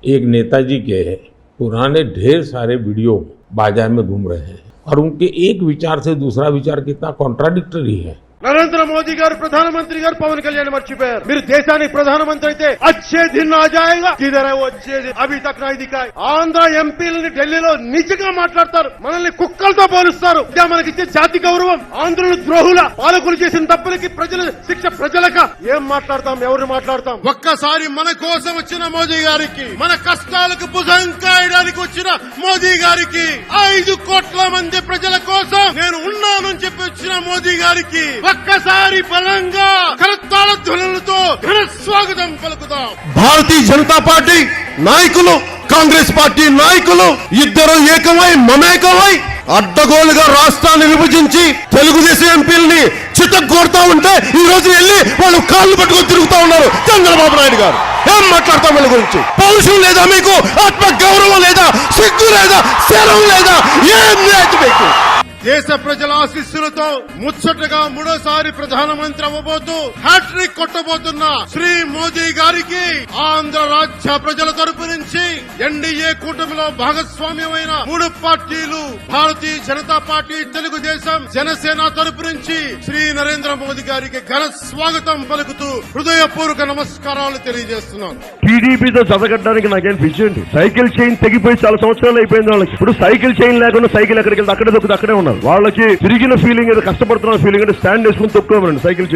एक नेताजी के पुराने ढेर सारे वीडियो बाजार में घूम रहे हैं और उनके एक विचार से दूसरा विचार कितना कॉन्ट्राडिक्टरी है। नरेंद्र मोदी गाరు प्रधानमंत्री गाరు पवन कल्याण मर्चिपोयाరు। మీరు దేశానికి ప్రధానమంత్రి అయితే अच्छे दिन आ जाएगा, किधर है वो अच्छे दिन? अभी तक नहीं दिखा है। ఆంధ్ర ఎంపీలని ఢిల్లీలో నిజంగా మాట్లాడతారు, మనల్ని కుక్కలతో పోలుస్తారు। ఇదే మనకిచ్చే జాతి గౌరవం? ఆంధ్రులు ద్రోహుల పాలకులు చేసిన తప్పులకి ప్రజల శిక్ష ప్రజలక ఏం మాట్లాడతాం, ఎవరు మాట్లాడతాం? ఒక్కసారి మన కోసం వచ్చిన మోదీ గారికి, మన కష్టాలకు భుజం కాయడానికి వచ్చిన మోదీ గారికి, 5 కోట్ల మంది ప్రజల కోసం నేను ఉన్నానని చెప్పి వచ్చిన మోదీ గారికి ఒక్కసారి బలంగా కరతాళ ధ్వనులతో ఘన స్వాగతం పలుకుదాం। భారతీయ జనతా పార్టీ నాయకులు, కాంగ్రెస్ పార్టీ నాయకులు ఇద్దరు ఏకమై మమేకమై అడ్డగోలుగా రాష్ట్రాన్ని విభజించి తెలుగుదేశం ఎంపీలని చిత్తగొడతా ఉంటే ఈ రోజు వెళ్లి వాళ్ళు కాళ్ళు పట్టుకొని తిరుగుతా ఉన్నారు చంద్రబాబు నాయుడు గారు। ఏం మాట్లాడతాం వాళ్ళ గురించి? పౌరుషం లేదా మీకు? ఆత్మ గౌరవం లేదా? సిగ్గు లేదా? శరం లేదా? ఏం లేదు మీకు? దేశ ప్రజల ఆశీస్సులతో ముచ్చటగా మూడోసారి ప్రధానమంత్రి అవ్వబోతూ హ్యాట్రిక్ కొట్టబోతున్న శ్రీ మోదీ గారికి ఆంధ్ర రాష్ట్ర ప్రజల తరపు నుంచి ఎన్డీఏ కూటమిలో భాగస్వామ్యమైన 3 పార్టీలు భారతీయ జనతా పార్టీ, తెలుగుదేశం, జనసేన తరపు నుంచి శ్రీ నరేంద్ర మోదీ గారికి ఘన స్వాగతం పలుకుతూ హృదయపూర్వక నమస్కారాలు తెలియజేస్తున్నాను। టీడీపీతో చదగడానికి నాకేం పిచ్చేంటి? సైకిల్ చైన్ తెగిపోయి చాలా సంవత్సరాలు అయిపోయింది వాళ్ళకి। ఇప్పుడు సైకిల్ చైన్ లేకుండా సైకిల్ ఎక్కడికి వెళ్తే అక్కడే దొక్కుతుంది, అక్కడే ఉన్నారు। వాళ్ళకి తిరిగిన ఫీలింగ్ ఏదో కష్టపడుతున్న ఫీలింగ్ అంటే స్టాండ్ వేసుకుని తొక్కుకోమరండి సైకిల్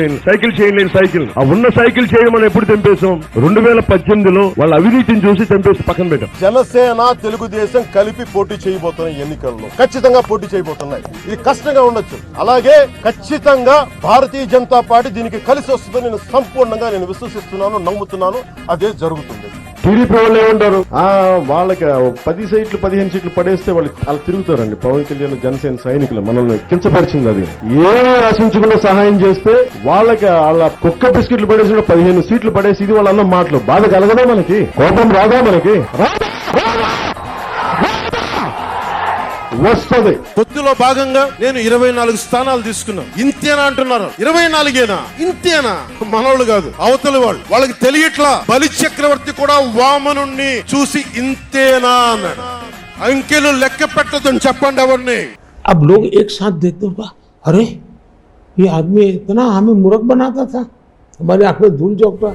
చైన్ లేని సైకిల్। ఆ ఉన్న సైకిల్ చైన్ మనం ఎప్పుడు తెంపేసాం? 2018లో వాళ్ళ అవినీతిని చూసి తెంపేసి పక్కన పెట్టాం। జనసేన, తెలుగుదేశం కలిపి పోటీ చేయబోతున్న ఎన్నికల్లో ఖచ్చితంగా పోటీ చేయబోతున్నాయి। ఇది కష్టంగా ఉండొచ్చు, అలాగే ఖచ్చితంగా భారతీయ జనతా పార్టీ దీనికి కలిసి వస్తుందని నేను సంపూర్ణంగా విశ్వసిస్తున్నాను, నమ్ముతున్నాను, అదే జరుగుతుంది। టీడీపీ వాళ్ళు ఏమంటారు? వాళ్ళకి 10 సీట్లు 15 సీట్లు పడేస్తే వాళ్ళు అలా తిరుగుతారండి। పవన్ కళ్యాణ్ జనసేన సైనికులు మనల్ని కించపరిచింది అది। ఏమీ ఆశించకుండా సహాయం చేస్తే వాళ్ళకి వాళ్ళ కుక్క బిస్కెట్లు పడేసి 15 సీట్లు పడేసి ఇది వాళ్ళ అన్న మాటలు బాధ కలగదా? మనకి కోపం రాదా? మనకి వస్తుంది। పొత్తులో భాగంగా నేను 24 స్థానాలు తీసుకున్నాను। ఇంతేనా అంటున్నారు? 24ఏనా? ఇంతేనా? మనోళ్ళు కాదు, అవతలి వాళ్ళు, వాళ్ళకి తెలియట్లా। బలి చక్రవర్తి కూడా వామనుణ్ణి చూసి ఇంతేనా అన్నాడు। అంకెలు లెక్క పెట్టదని చెప్పండి ఎవరిని। अब लोग एक साथ देखते होगा, अरे ये आदमी इतना हमें मूर्ख बनाता था, हमारी आंख में धूल झोंकता।